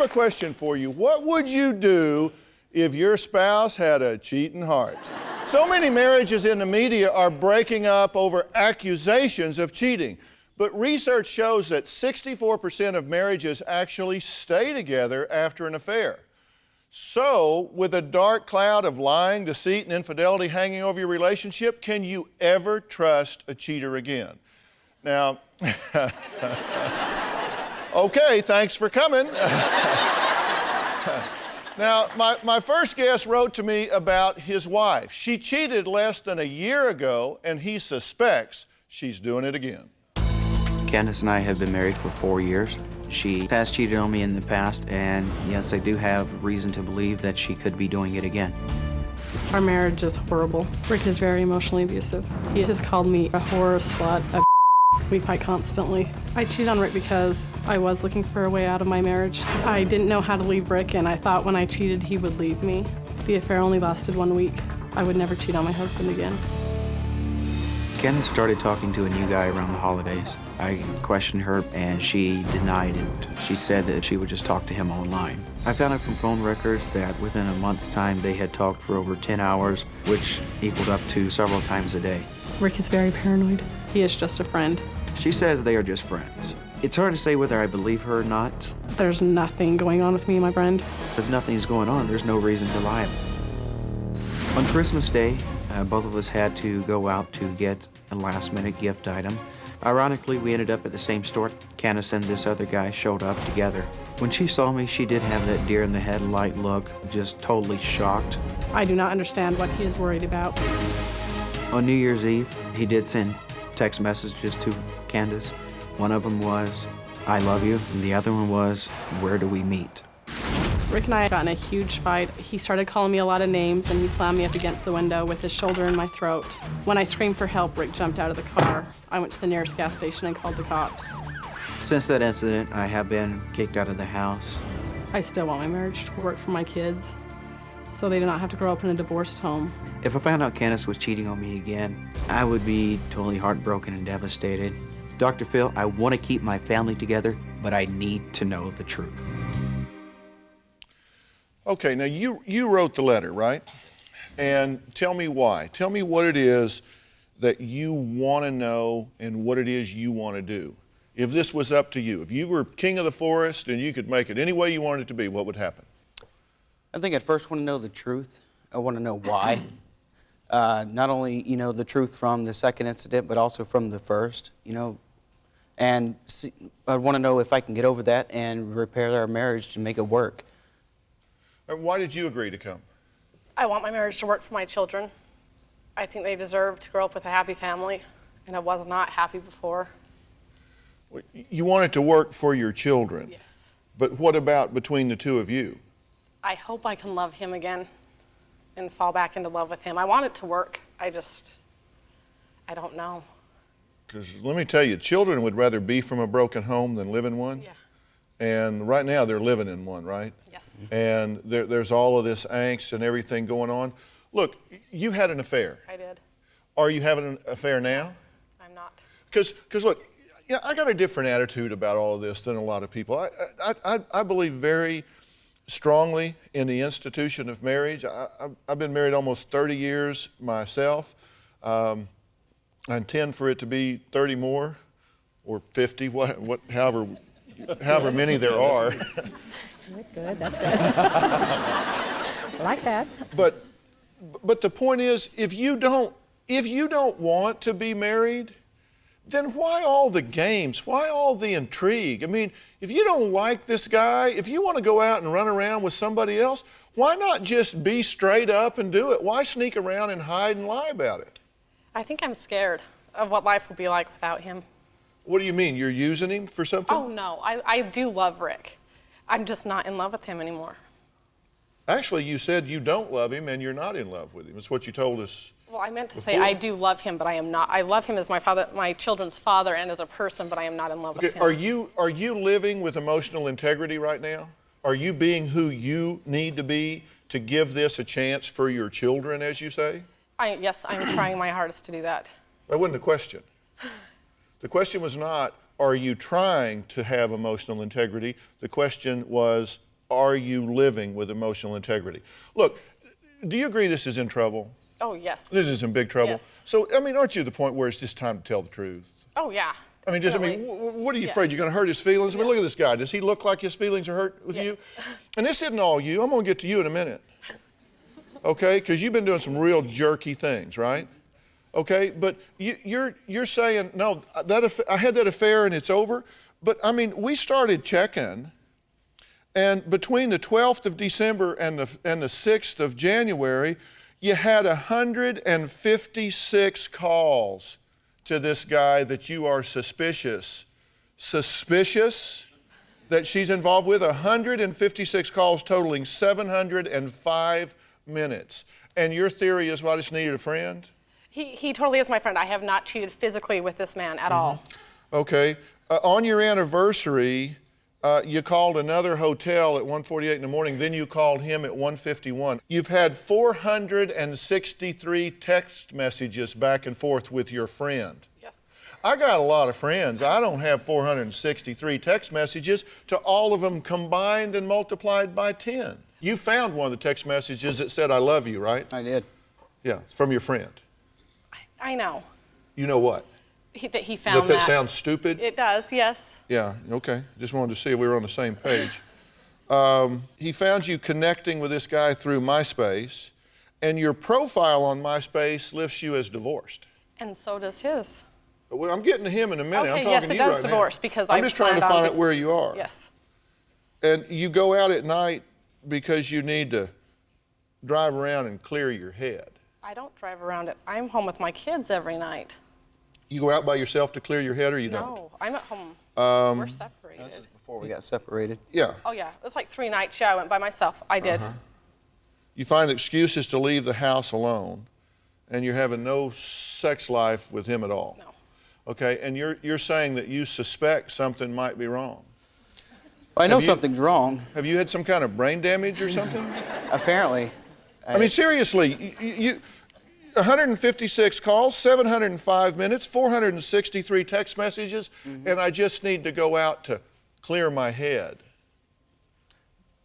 have a question for you. What would you do if your spouse had a cheating heart? So many marriages in the media are breaking up over accusations of cheating. But research shows that 64% of marriages actually stay together after an affair. So, with a dark cloud of lying, deceit, and infidelity hanging over your relationship, can you ever trust a cheater again? Now, okay, thanks for coming. Now, my first guest wrote to me about his wife. She cheated less than a year ago, and he suspects she's doing it again. Candace and I have been married for 4 years. She has cheated on me in the past, and yes, I do have reason to believe that she could be doing it again. Our marriage is horrible. Rick is very emotionally abusive. He has called me a whore, slut, a We fight constantly. I cheat on Rick because I was looking for a way out of my marriage. I didn't know how to leave Rick, and I thought when I cheated, he would leave me. The affair only lasted 1 week. I would never cheat on my husband again. Candace started talking to a new guy around the holidays. I questioned her, and she denied it. She said that she would just talk to him online. I found out from phone records that within a month's time, they had talked for over 10 hours, which equaled up to several times a day. Rick is very paranoid. He is just a friend. She says they are just friends. It's hard to say whether I believe her or not. There's nothing going on with me and my friend. If nothing's going on, there's no reason to lie. On Christmas Day, both of us had to go out to get a last-minute gift item. Ironically, we ended up at the same store. Candace and this other guy showed up together. When she saw me, she did have that deer-in-the-headlight look, just totally shocked. I do not understand what he is worried about. On New Year's Eve, he did send text messages to Candace. One of them was, "I love you," and the other one was, "Where do we meet?" Rick and I got in a huge fight. He started calling me a lot of names, and he slammed me up against the window with his shoulder in my throat. When I screamed for help, Rick jumped out of the car. I went to the nearest gas station and called the cops. Since that incident, I have been kicked out of the house. I still want my marriage to work for my kids, so they do not have to grow up in a divorced home. If I found out Candace was cheating on me again, I would be totally heartbroken and devastated. Dr. Phil, I want to keep my family together, but I need to know the truth. Okay, now you wrote the letter, right? And tell me why. Tell me what it is that you want to know and what it is you want to do. If this was up to you, if you were king of the forest and you could make it any way you wanted it to be, what would happen? I think I'd first want to know the truth. I want to know why. Not only, the truth from the second incident, but also from the first, And I want to know if I can get over that and repair our marriage to make it work. Why did you agree to come? I want my marriage to work for my children. I think they deserve to grow up with a happy family, and I was not happy before. You want it to work for your children? Yes. But what about between the two of you? I hope I can love him again and fall back into love with him. I want it to work. I don't know. Because let me tell you, children would rather be from a broken home than live in one. Yeah. And right now they're living in one, right? Yes. And there's all of this angst and everything going on. Look, you had an affair. I did. Are you having an affair now? I'm not. Because look, I got a different attitude about all of this than a lot of people. I believe very strongly in the institution of marriage. I've been married almost 30 years myself. I intend for it to be 30 more or 50, however many there are. Good, that's good. I like that. But the point is, if you don't want to be married, then why all the games? Why all the intrigue? I mean, if you don't like this guy, if you want to go out and run around with somebody else, why not just be straight up and do it? Why sneak around and hide and lie about it? I think I'm scared of what life will be like without him. What do you mean? You're using him for something? Oh, no. I do love Rick. I'm just not in love with him anymore. Actually, you said you don't love him and you're not in love with him. That's what you told us. Well, I meant to before. say I do love him, but I am not. I love him as my father, my children's father, and as a person, but I am not in love with him. Are you living with emotional integrity right now? Are you being who you need to be to give this a chance for your children, as you say? Yes, I'm trying my hardest to do that. That wasn't the question. The question was not, are you trying to have emotional integrity? The question was, are you living with emotional integrity? Look, do you agree this is in trouble? Oh, yes. This is in big trouble. Yes. So, I mean, aren't you at the point where it's just time to tell the truth? Oh, yeah. I mean, what are you afraid? You're going to hurt his feelings? I mean, look at this guy. Does he look like his feelings are hurt with you? And this isn't all you. I'm going to get to you in a minute. Okay? Because you've been doing some real jerky things, right? Okay? But you're saying, no, I had that affair and it's over. But, I mean, we started checking. And between the 12th of December and the 6th of January, you had 156 calls to this guy that you are suspicious that she's involved with. 156 calls totaling 705 minutes. And your theory is, well, I just needed a friend? He totally is my friend. I have not cheated physically with this man at all. Okay. On your anniversary, you called another hotel at 1:48 in the morning, then you called him at 1:51. You've had 463 text messages back and forth with your friend. Yes. I got a lot of friends. I don't have 463 text messages to all of them combined and multiplied by 10. You found one of the text messages that said, I love you, right? I did. Yeah, from your friend. I know. You know what? That he found that sounds stupid? It does, yes. Yeah, okay. Just wanted to see if we were on the same page. He found you connecting with this guy through MySpace, and your profile on MySpace lists you as divorced. And so does his. Well, I'm getting to him in a minute. Okay, I'm talking yes, to it you does right divorce now. because I'm just trying to find out where you are. Yes. And you go out at night because you need to drive around and clear your head. I don't drive around it. I'm home with my kids every night. You go out by yourself to clear your head, or you don't? No, I'm at home. We're separated. This is before we got separated. Yeah. Oh, yeah. It was like 3 nights. Yeah, I went by myself. I did. You find excuses to leave the house alone, and you're having no sex life with him at all. No. Okay, and you're saying that you suspect something might be wrong. Well, I know something's wrong. Have you had some kind of brain damage or something? Apparently. I mean, seriously, you 156 calls, 705 minutes, 463 text messages, and I just need to go out to clear my head.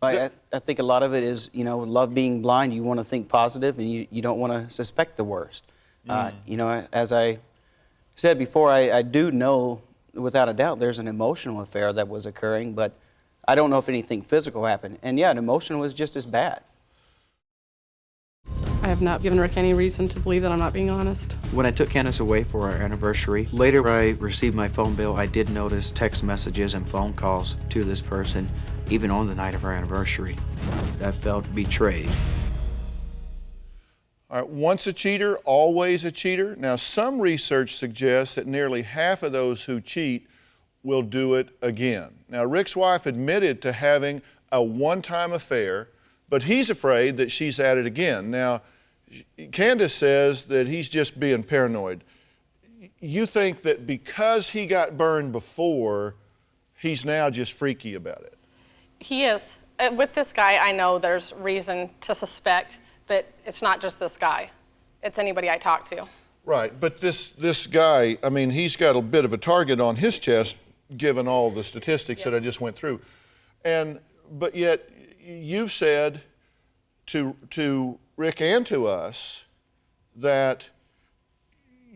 I think a lot of it is, love being blind. You want to think positive, and you don't want to suspect the worst. As I said before, I do know without a doubt there's an emotional affair that was occurring, but I don't know if anything physical happened. And yeah, an emotional was just as bad. I have not given Rick any reason to believe that I'm not being honest. When I took Candace away for our anniversary, later I received my phone bill. I did notice text messages and phone calls to this person, even on the night of our anniversary. I felt betrayed. All right, once a cheater, always a cheater. Now, some research suggests that nearly half of those who cheat will do it again. Now, Rick's wife admitted to having a one-time affair, but he's afraid that she's at it again. Now, Candace says that he's just being paranoid. You think that because he got burned before, he's now just freaky about it? He is. With this guy, I know there's reason to suspect, but it's not just this guy. It's anybody I talk to. Right, but this guy, I mean, he's got a bit of a target on his chest, given all the statistics that I just went through. But yet, you've said to Rick and to us that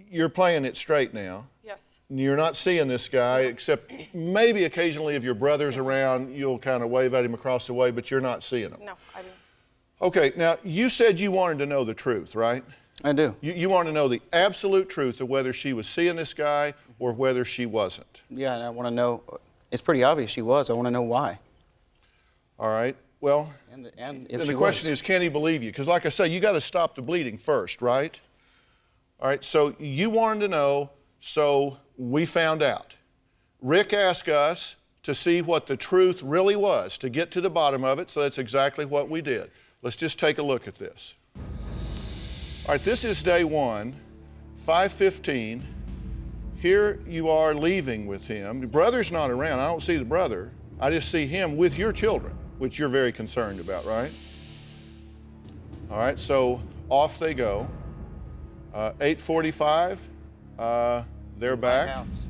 you're playing it straight now. Yes. You're not seeing this guy, except maybe occasionally if your brother's around, you'll kind of wave at him across the way, but you're not seeing him. No, I didn't. Okay, now you said you wanted to know the truth, right? I do. You want to know the absolute truth of whether she was seeing this guy or whether she wasn't. Yeah, and I want to know, it's pretty obvious she was. I want to know why. All right, well, and if the she question was. is, can he believe you? Because like I say, you got to stop the bleeding first, right? Yes. All right, so you wanted to know, so we found out. Rick asked us to see what the truth really was, to get to the bottom of it, so that's exactly what we did. Let's just take a look at this. All right, this is day one, 5:15. Here you are leaving with him. The brother's not around. I don't see the brother. I just see him with your children, which you're very concerned about, right? All right, so off they go. 8:45, they're back. House.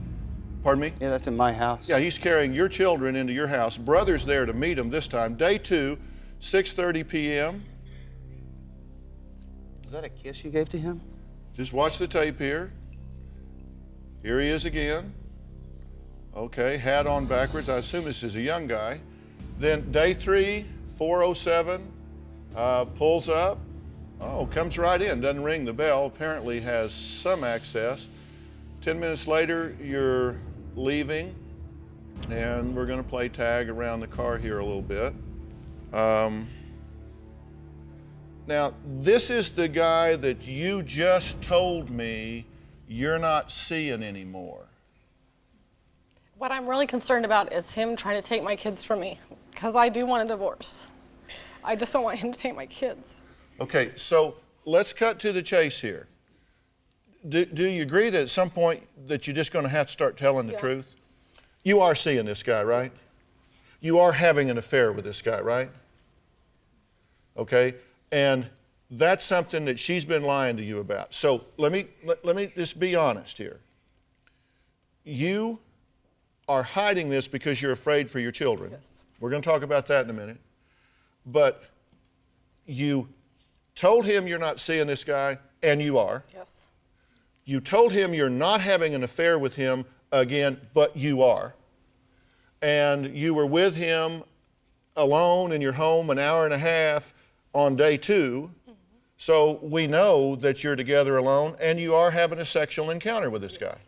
Pardon me? Yeah, that's in my house. Yeah, he's carrying your children into your house. Brother's there to meet him this time. Day 2, 6:30 p.m. Is that a kiss you gave to him? Just watch the tape here. Here he is again. Okay, hat on backwards. I assume this is a young guy. Then day 3, 4:07, pulls up. Oh, comes right in, doesn't ring the bell. Apparently has some access. 10 minutes later, you're leaving, and we're going to play tag around the car here a little bit. Now, this is the guy that you just told me you're not seeing anymore. What I'm really concerned about is him trying to take my kids from me, because I do want a divorce. I just don't want him to take my kids. Okay, so let's cut to the chase here. Do you agree that at some point that you're just going to have to start telling the truth? You are seeing this guy, right? You are having an affair with this guy, right? Okay, and that's something that she's been lying to you about. So let me just be honest here. You are hiding this because you're afraid for your children. Yes. We're going to talk about that in a minute. But you told him you're not seeing this guy, and you are. Yes. You told him you're not having an affair with him again, but you are. And you were with him alone in your home an hour and a half on day 2. So we know that you're together alone and you are having a sexual encounter with this guy.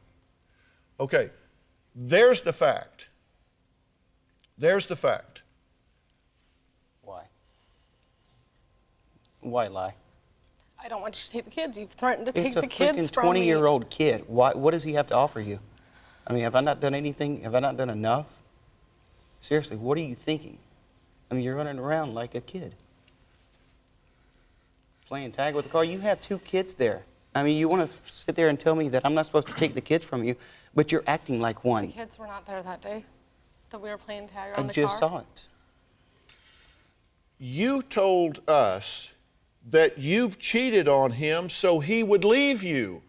Okay, there's the fact. There's the fact. Why? Why lie? I don't want you to take the kids. You've threatened to take the kids It's a freaking from me. 20-year-old kid. Why, what does he have to offer you? I mean, have I not done anything? Have I not done enough? Seriously, what are you thinking? I mean, you're running around like a kid. Playing tag with the car. You have 2 kids there. I mean, you want to sit there and tell me that I'm not supposed to take the kids from you, but you're acting like one. The kids were not there that day that we were playing tag I around the just car. saw it. You told us that you've cheated on him so he would leave you.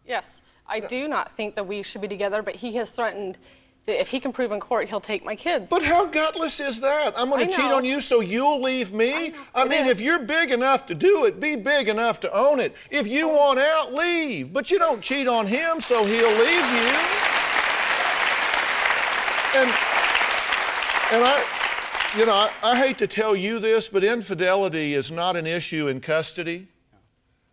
Yes, I do not think that we should be together, but he has threatened that if he can prove in court, he'll take my kids. But how gutless is that? I'm going I to cheat know. on you so you'll leave me? know. I It mean, is. if you're big enough to do it, be big enough to own it. If you want out, leave. But you don't cheat on him so he'll leave you. And I hate to tell you this, but infidelity is not an issue in custody.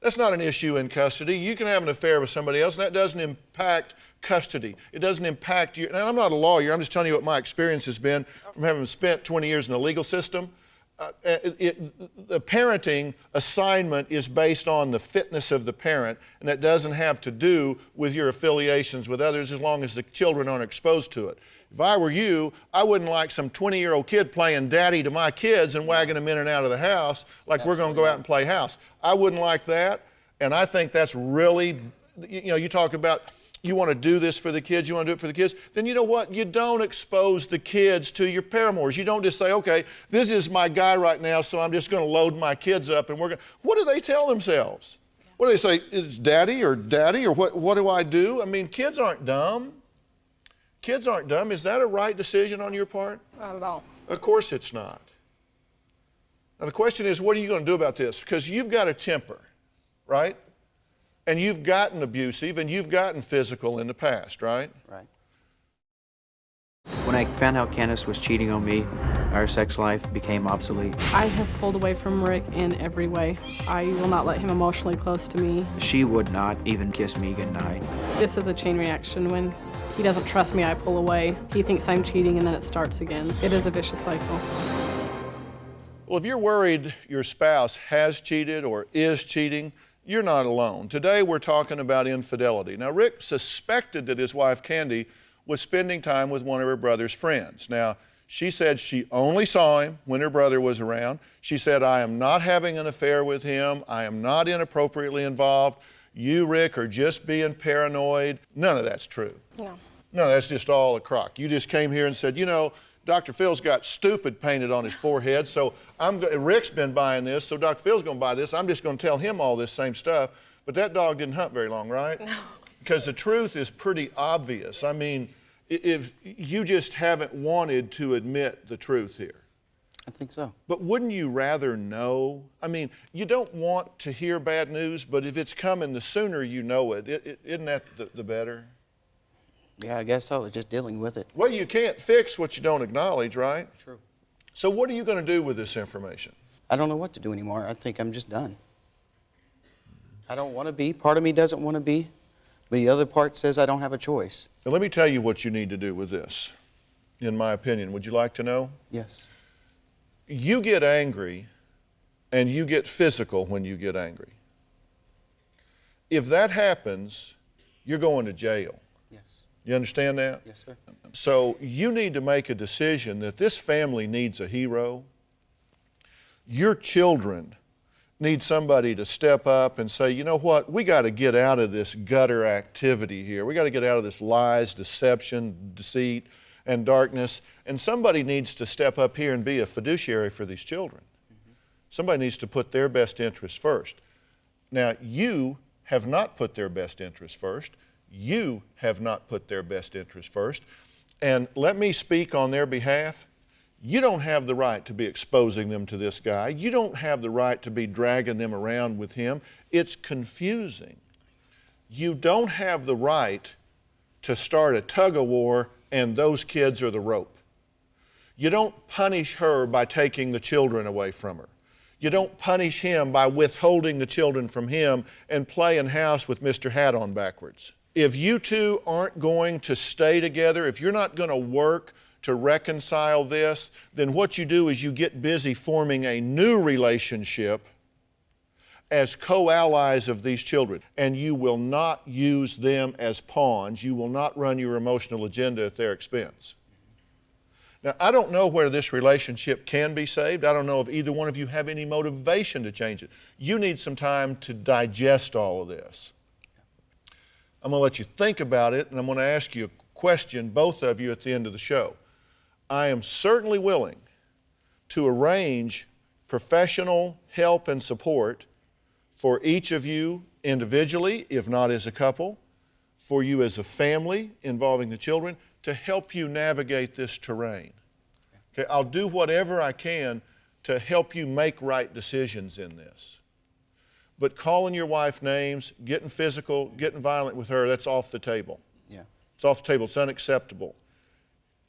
That's not an issue in custody. You can have an affair with somebody else, and that doesn't impact custody. It doesn't impact you. And I'm not a lawyer. I'm just telling you what my experience has been from having spent 20 years in the legal system. The parenting assignment is based on the fitness of the parent, and that doesn't have to do with your affiliations with others as long as the children aren't exposed to it. If I were you, I wouldn't like some 20-year-old kid playing daddy to my kids and wagging them in and out of the house like we're going to go out and play house. I wouldn't like that, and I think that's really, you talk about you want to do this for the kids, you want to do it for the kids, then you know what? You don't expose the kids to your paramours. You don't just say, okay, this is my guy right now, so I'm just going to load my kids up and we're going to, what do they tell themselves? What do they say? It's daddy or what do I do? I mean, kids aren't dumb. Kids aren't dumb. Is that a right decision on your part? Not at all. Of course it's not. Now the question is, what are you going to do about this? Because you've got a temper, right? And you've gotten abusive and you've gotten physical in the past, right? Right. When I found out Candace was cheating on me, our sex life became obsolete. I have pulled away from Rick in every way. I will not let him emotionally close to me. She would not even kiss me goodnight. This is a chain reaction. When he doesn't trust me, I pull away. He thinks I'm cheating, and then it starts again. It is a vicious cycle. Well, if you're worried your spouse has cheated or is cheating, you're not alone. Today we're talking about infidelity. Now, Rick suspected that his wife, Candy, was spending time with one of her brother's friends. Now, she said she only saw him when her brother was around. She said, I am not having an affair with him. I am not inappropriately involved. You, Rick, are just being paranoid. None of that's true. No, that's just all a crock. You just came here and said, Dr. Phil's got stupid painted on his forehead, so Rick's been buying this, so Dr. Phil's going to buy this. I'm just going to tell him all this same stuff. But that dog didn't hunt very long, right? No. Because the truth is pretty obvious. I mean, if you just haven't wanted to admit the truth here. I think so. But wouldn't you rather know? I mean, you don't want to hear bad news, but if it's coming, the sooner you know it, isn't that the better? Yeah, I guess so. It's just dealing with it. Well, you can't fix what you don't acknowledge, right? True. So what are you going to do with this information? I don't know what to do anymore. I think I'm just done. I don't want to be. Part of me doesn't want to be, but the other part says I don't have a choice. Now, let me tell you what you need to do with this, in my opinion. Would you like to know? Yes. You get angry and you get physical when you get angry. If that happens, you're going to jail. Yes. You understand that? Yes, sir. So you need to make a decision that this family needs a hero. Your children need somebody to step up and say, you know what, we got to get out of this gutter activity here. We got to get out of this lies, deception, deceit, and darkness. And somebody needs to step up here and be a fiduciary for these children. Somebody needs to put their best interest first. Now, you have not put their best interest first. You have not put their best interest first. And let me speak on their behalf. You don't have the right to be exposing them to this guy. You don't have the right to be dragging them around with him. It's confusing. You don't have the right to start a tug-of-war and those kids are the rope. You don't punish her by taking the children away from her. You don't punish him by withholding the children from him and playing house with Mr. Hat on backwards. If you two aren't going to stay together, if you're not going to work to reconcile this, then what you do is you get busy forming a new relationship as co-allies of these children, and you will not use them as pawns. You will not run your emotional agenda at their expense. Now, I don't know whether this relationship can be saved. I don't know if either one of you have any motivation to change it. You need some time to digest all of this. I'm going to let you think about it, and I'm going to ask you a question, both of you, at the end of the show. I am certainly willing to arrange professional help and support for each of you individually, if not as a couple, for you as a family involving the children, to help you navigate this terrain. Okay, I'll do whatever I can to help you make right decisions in this. But calling your wife names, getting physical, getting violent with her, that's off the table. Yeah. It's off the table. It's unacceptable.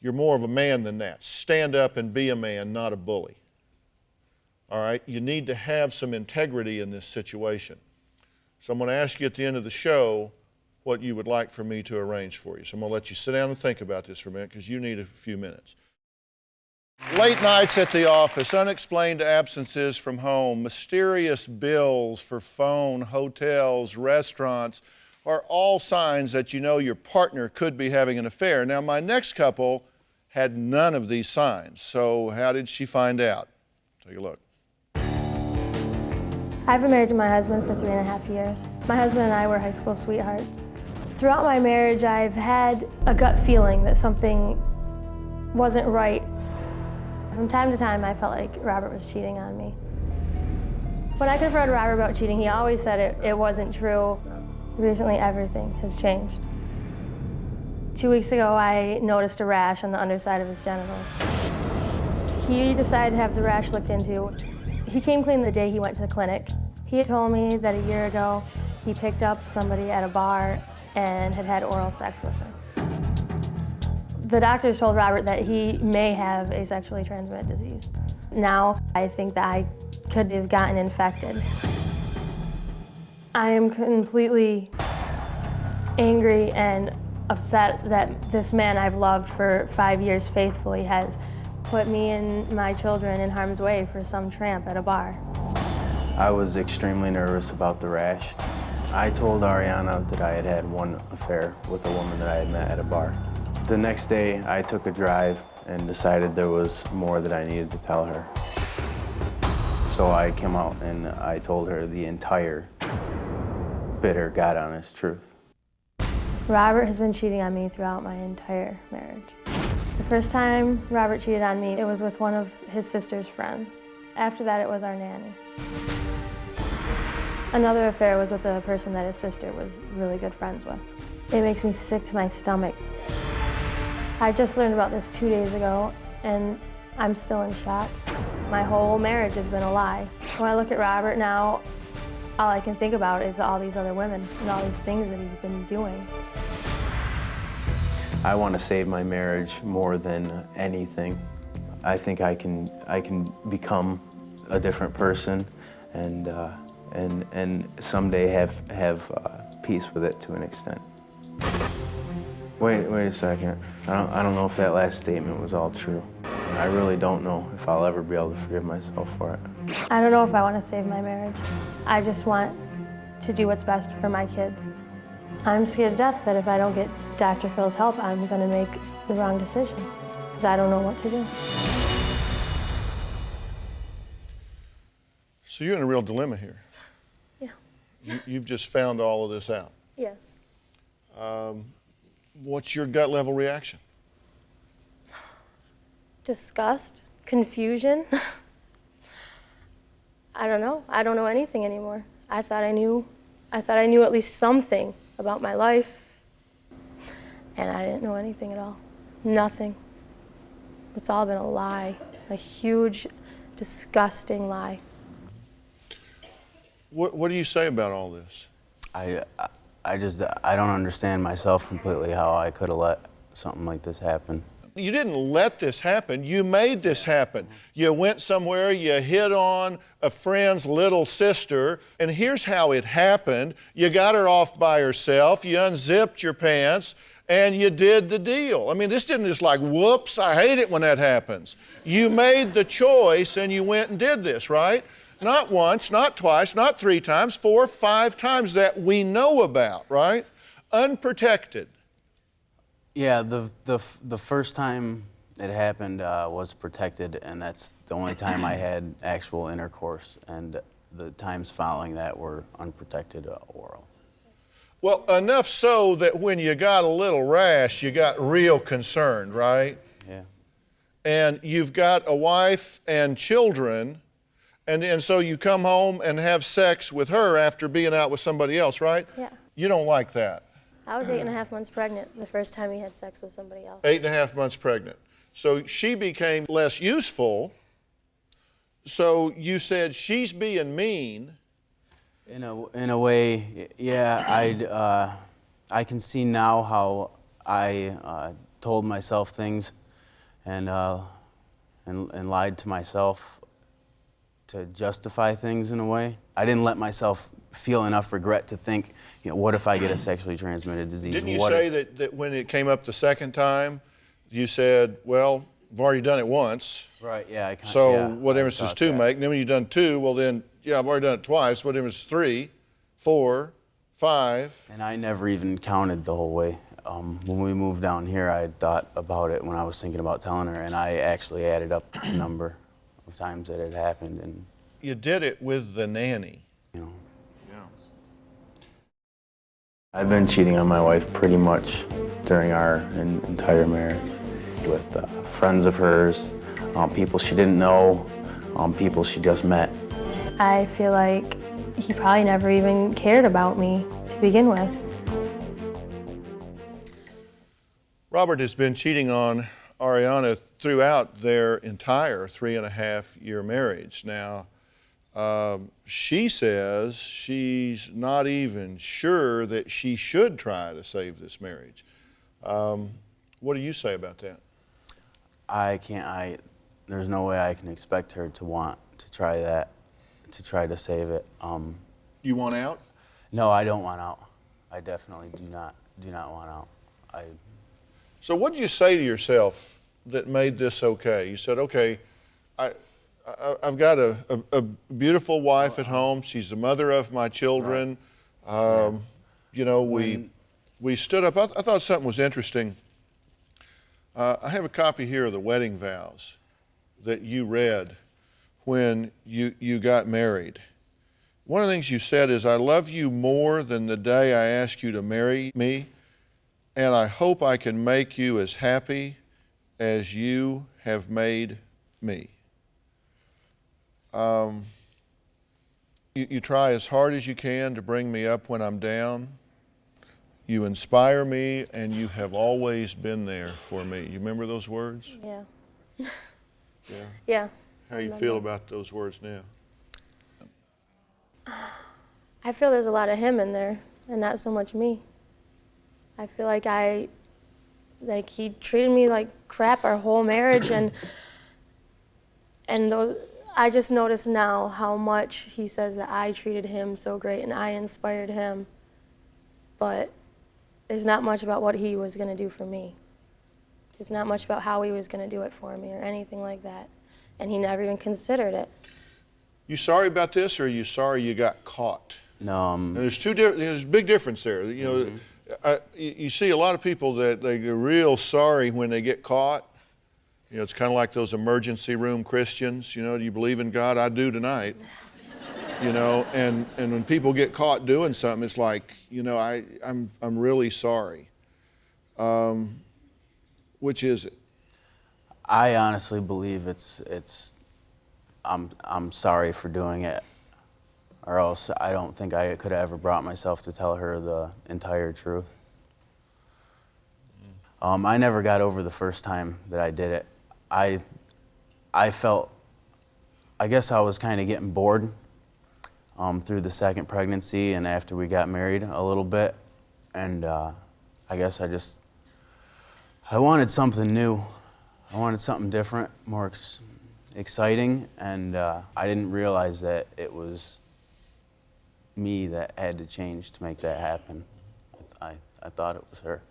You're more of a man than that. Stand up and be a man, not a bully. All right? You need to have some integrity in this situation. So I'm going to ask you at the end of the show what you would like for me to arrange for you. So I'm going to let you sit down and think about this for a minute because you need a few minutes. Late nights at the office, unexplained absences from home, mysterious bills for phone, hotels, restaurants are all signs that you know your partner could be having an affair. Now, my next couple had none of these signs. So how did she find out? Take a look. I've been married to my husband for 3.5 years. My husband and I were high school sweethearts. Throughout my marriage, I've had a gut feeling that something wasn't right. From time to time, I felt like Robert was cheating on me. When I confronted Robert about cheating, he always said it wasn't true. Recently, everything has changed. 2 weeks ago, I noticed a rash on the underside of his genitals. He decided to have the rash looked into. He came clean the day he went to the clinic. He had told me that a year ago, he picked up somebody at a bar and had oral sex with her. The doctors told Robert that he may have a sexually transmitted disease. Now, I think that I could have gotten infected. I am completely angry and upset that this man I've loved for 5 years faithfully has put me and my children in harm's way for some tramp at a bar. I was extremely nervous about the rash. I told Ariana that I had had one affair with a woman that I had met at a bar. The next day, I took a drive and decided there was more that I needed to tell her. So I came out and I told her the entire bitter, God-honest truth. Robert has been cheating on me throughout my entire marriage. The first time Robert cheated on me, it was with one of his sister's friends. After that, it was our nanny. Another affair was with a person that his sister was really good friends with. It makes me sick to my stomach. I just learned about this 2 days ago, and I'm still in shock. My whole marriage has been a lie. When I look at Robert now, all I can think about is all these other women and all these things that he's been doing. I want to save my marriage more than anything. I think I can become a different person and someday have peace with it to an extent. Wait a second. I don't know if that last statement was all true. I really don't know if I'll ever be able to forgive myself for it. I don't know if I want to save my marriage. I just want to do what's best for my kids. I'm scared to death that if I don't get Dr. Phil's help, I'm going to make the wrong decision because I don't know what to do. So you're in a real dilemma here. Yeah. You've just found all of this out. Yes. What's your gut level reaction? Disgust, confusion. I don't know. I don't know anything anymore. I thought I knew at least something about my life, and I didn't know anything at all. Nothing. It's all been a lie, a huge, disgusting lie. What do you say about all this? I don't understand myself completely how I could have let something like this happen. You didn't let this happen, you made this happen. You went somewhere, you hit on a friend's little sister, and here's how it happened. You got her off by herself, you unzipped your pants, and you did the deal. I mean, this didn't just like, whoops, I hate it when that happens. You made the choice and you went and did this, right? Not once, not twice, not 3 times, 4, 5 times that we know about, right? Unprotected. Yeah, the first time it happened was protected, and that's the only time I had actual intercourse, and the times following that were unprotected oral. Well, enough so that when you got a little rash, you got real concerned, right? Yeah. And you've got a wife and children, and so you come home and have sex with her after being out with somebody else, right? Yeah. You don't like that. I was 8.5 months pregnant the first time he had sex with somebody else. 8.5 months pregnant. So she became less useful. So you said she's being mean. In a way, yeah. I can see now how I told myself things and lied to myself to justify things in a way. I didn't let myself feel enough regret to think, what if I get a sexually transmitted disease? Didn't you say that when it came up the second time, you said, well, I've already done it once. Right, yeah. What difference does 2 make? And then when you've done 2, well then, yeah, I've already done it twice. What difference is 3, 4, 5? And I never even counted the whole way. When we moved down here, I had thought about it when I was thinking about telling her, and I actually added up the number of times that it happened. And you did it with the nanny. you know. I've been cheating on my wife pretty much during our entire marriage with friends of hers, people she didn't know, people she just met. I feel like he probably never even cared about me to begin with. Robert has been cheating on Ariana throughout their entire 3.5-year marriage. Now, she says she's not even sure that she should try to save this marriage. What do you say about that? There's no way I can expect her to want to try that, to try to save it. You want out? No, I don't want out. I definitely do not want out. So what did you say to yourself that made this okay? You said, okay, I've got a beautiful wife at home. She's the mother of my children. Right. We stood up. I thought something was interesting. I have a copy here of the wedding vows that you read when you got married. One of the things you said is, I love you more than the day I asked you to marry me, and I hope I can make you as happy as you have made me. You try as hard as you can to bring me up when I'm down. You inspire me, and you have always been there for me. You remember those words? Yeah. Yeah. Yeah. How you feel about those words now? I feel there's a lot of him in there, and not so much me. I feel like he treated me like crap our whole marriage, and I just notice now how much he says that I treated him so great and I inspired him, but there's not much about what he was going to do for me. It's not much about how he was going to do it for me or anything like that, and he never even considered it. You sorry about this, or are you sorry you got caught? No. And there's there's a big difference there. You know, you see a lot of people that they get real sorry when they get caught. You know, it's kind of like those emergency room Christians. You know, do you believe in God? I do tonight. You know, and when people get caught doing something, it's like, you know, I'm really sorry. Which is it? I honestly believe I'm sorry for doing it, or else I don't think I could have ever brought myself to tell her the entire truth. I never got over the first time that I did it. I felt, I guess I was kind of getting bored through the second pregnancy and after we got married a little bit, and I guess I wanted something new. I wanted something different, more exciting, and I didn't realize that it was me that had to change to make that happen. I thought it was her.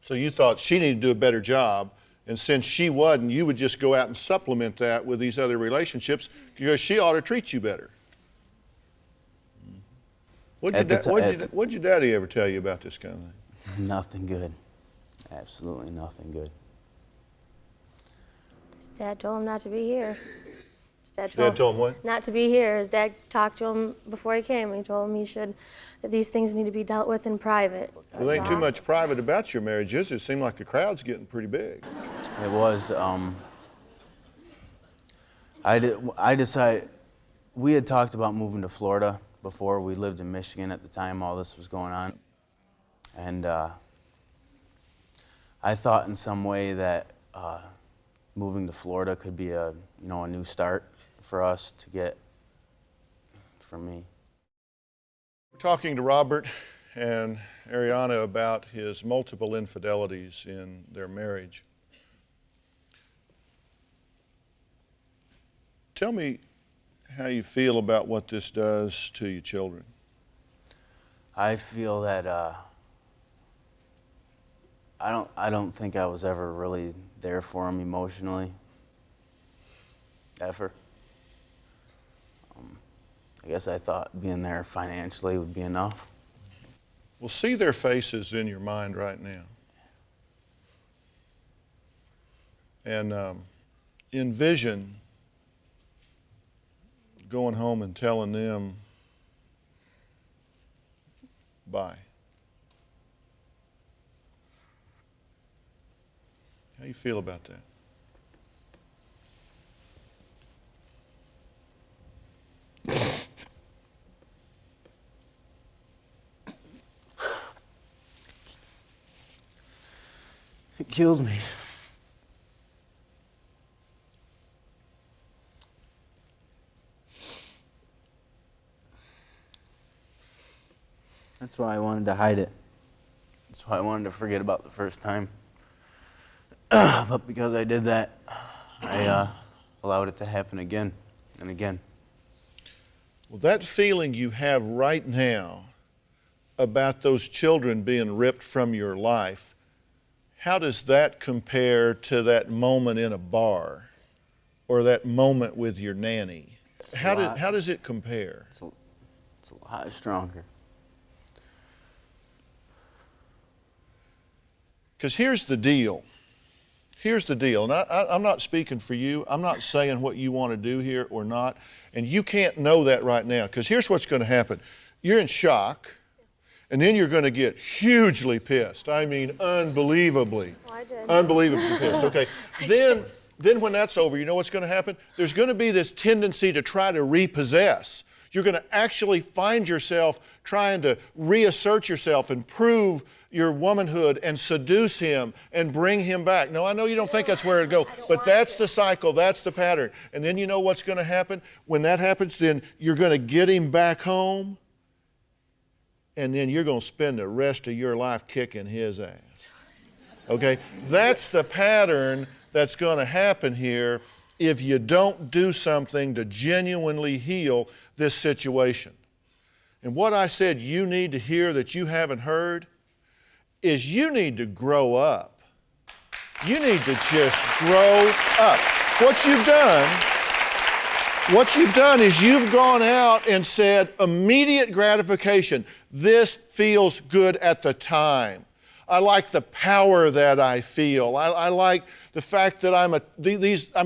So you thought she needed to do a better job, and since she wasn't, you would just go out and supplement that with these other relationships because she ought to treat you better. What'd your daddy ever tell you about this kind of thing? Nothing good. Absolutely nothing good. His dad told him not to be here. His dad told him what? Not to be here. His dad talked to him before he came. He told him that these things need to be dealt with in private. Well, there ain't too much private about your marriage, is there? It seemed like the crowd's getting pretty big. It was. I decided, we had talked about moving to Florida before. We lived in Michigan at the time all this was going on. And I thought in some way that moving to Florida could be a new start for us to get, for me. We're talking to Robert and Ariana about his multiple infidelities in their marriage. Tell me how you feel about what this does to your children. I feel that I don't think I was ever really there for him emotionally, ever. I guess I thought being there financially would be enough. Well, see their faces in your mind right now. And envision going home and telling them bye. How you feel about that? It killed me. That's why I wanted to hide it. That's why I wanted to forget about the first time. But because I did that, I allowed it to happen again and again. Well, that feeling you have right now about those children being ripped from your life, how does that compare to that moment in a bar or that moment with your nanny? How does it compare? It's a lot stronger. Because here's the deal. Here's the deal, and I'm not speaking for you. I'm not saying what you want to do here or not, and you can't know that right now, because here's what's going to happen. You're in shock, and then you're going to get hugely pissed. I mean, unbelievably. Oh, I did. Unbelievably pissed, okay? Then when that's over, you know what's going to happen? There's going to be this tendency to try to repossess. You're going to actually find yourself trying to reassert yourself and prove your womanhood and seduce him and bring him back. No, I know you don't think that's where it goes, but that's the cycle, that's the pattern. And then you know what's going to happen? When that happens, then you're going to get him back home, and then you're going to spend the rest of your life kicking his ass. Okay? That's the pattern that's going to happen here if you don't do something to genuinely heal this situation. And what I said you need to hear that you haven't heard is you need to grow up. You need to just grow up. What you've done is you've gone out and said, immediate gratification. This feels good at the time. I like the power that I feel. I like the fact that I'm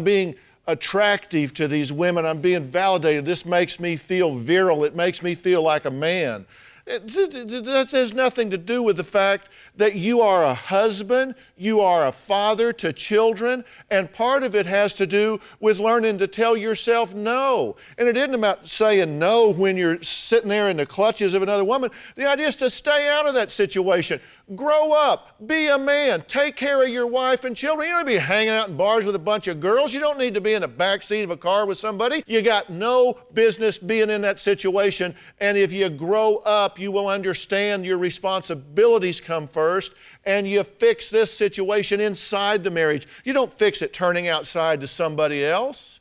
being attractive to these women. I'm being validated. This makes me feel virile. It makes me feel like a man. That has nothing to do with the fact that you are a husband, you are a father to children, and part of it has to do with learning to tell yourself no. And it isn't about saying no when you're sitting there in the clutches of another woman. The idea is to stay out of that situation. Grow up, be a man, take care of your wife and children. You don't need to be hanging out in bars with a bunch of girls. You don't need to be in the back seat of a car with somebody. You got no business being in that situation. And if you grow up, you will understand your responsibilities come first, and you fix this situation inside the marriage. You don't fix it turning outside to somebody else.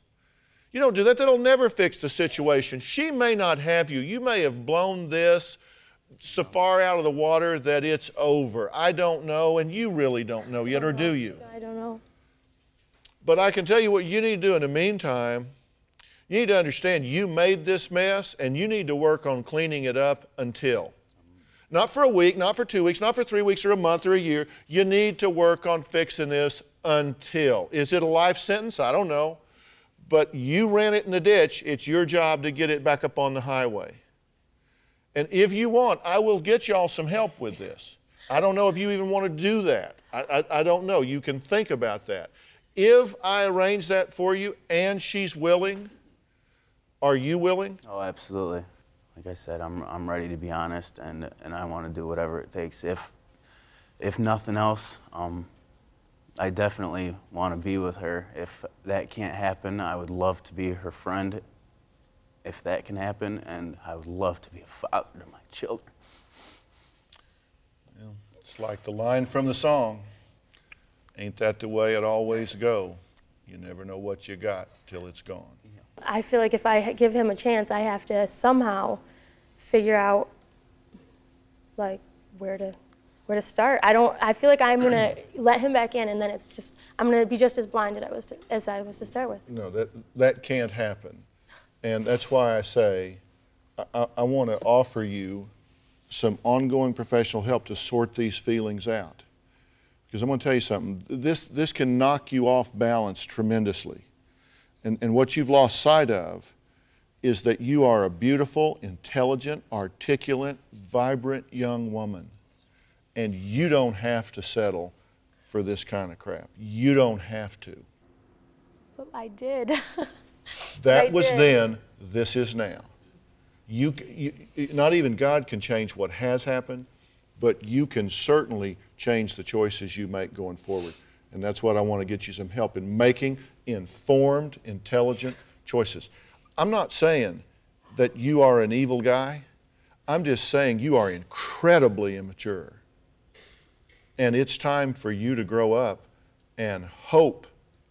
You don't do that. That'll never fix the situation. She may not have you. You may have blown this so far out of the water that it's over. I don't know, and you really don't know yet, or do you? I don't know. But I can tell you what you need to do in the meantime. You need to understand you made this mess, and you need to work on cleaning it up until. Not for a week, not for 2 weeks, not for 3 weeks or a month or a year. You need to work on fixing this until. Is it a life sentence? I don't know. But you ran it in the ditch. It's your job to get it back up on the highway. And if you want, I will get y'all some help with this. I don't know if you even want to do that. I don't know. You can think about that. If I arrange that for you and she's willing, are you willing? Oh, absolutely. Like I said, I'm ready to be honest, and I want to do whatever it takes. If nothing else, I definitely want to be with her. If that can't happen, I would love to be her friend. If that can happen, and I would love to be a father to my children. Well, it's like the line from the song, ain't that the way it always go? You never know what you got till it's gone. I feel like if I give him a chance, I have to somehow figure out like where to start. I feel like I'm gonna let him back in, and then I'm gonna be just as blind as I was to start with. No, that can't happen. And that's why I say I want to offer you some ongoing professional help to sort these feelings out. Because I'm going to tell you something, this can knock you off balance tremendously. And what you've lost sight of is that you are a beautiful, intelligent, articulate, vibrant young woman. And you don't have to settle for this kind of crap. You don't have to. But I did. That was then, this is now. You, not even God can change what has happened, but you can certainly change the choices you make going forward. And that's what I want to get you some help in, making informed, intelligent choices. I'm not saying that you are an evil guy. I'm just saying you are incredibly immature. And it's time for you to grow up and hope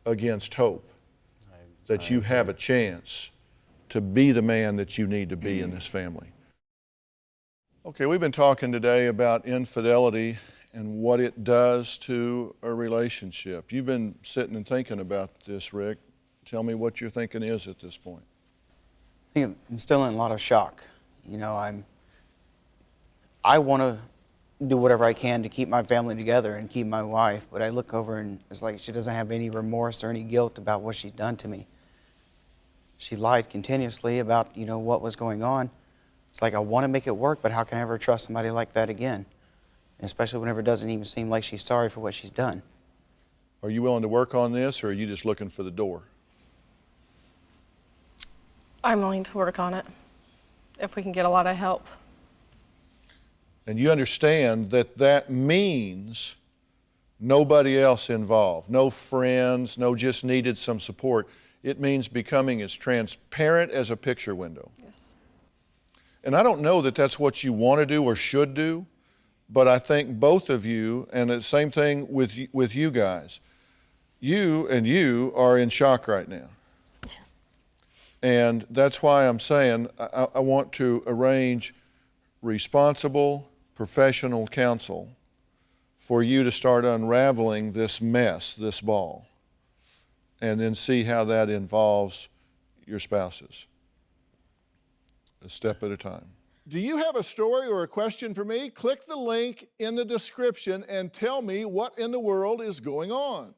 against hope that you have a chance to be the man that you need to be in this family. Okay, we've been talking today about infidelity and what it does to a relationship. You've been sitting and thinking about this, Rick. Tell me what your thinking is at this point. I think I'm still in a lot of shock. You know, I want to do whatever I can to keep my family together and keep my wife, but I look over and it's like she doesn't have any remorse or any guilt about what she's done to me. She lied continuously about, what was going on. It's like I want to make it work, but how can I ever trust somebody like that again? Especially whenever it doesn't even seem like she's sorry for what she's done. Are you willing to work on this, or are you just looking for the door? I'm willing to work on it. if we can get a lot of help. And you understand that that means nobody else involved, no friends, no just needed some support. It means becoming as transparent as a picture window. Yes. And I don't know that that's what you want to do or should do, but I think both of you, and the same thing with you guys, you are in shock right now. And that's why I'm saying I want to arrange responsible, professional counsel for you to start unraveling this mess, this ball, and then see how that involves your spouses, a step at a time. Do you have a story or a question for me? Click the link in the description and tell me what in the world is going on.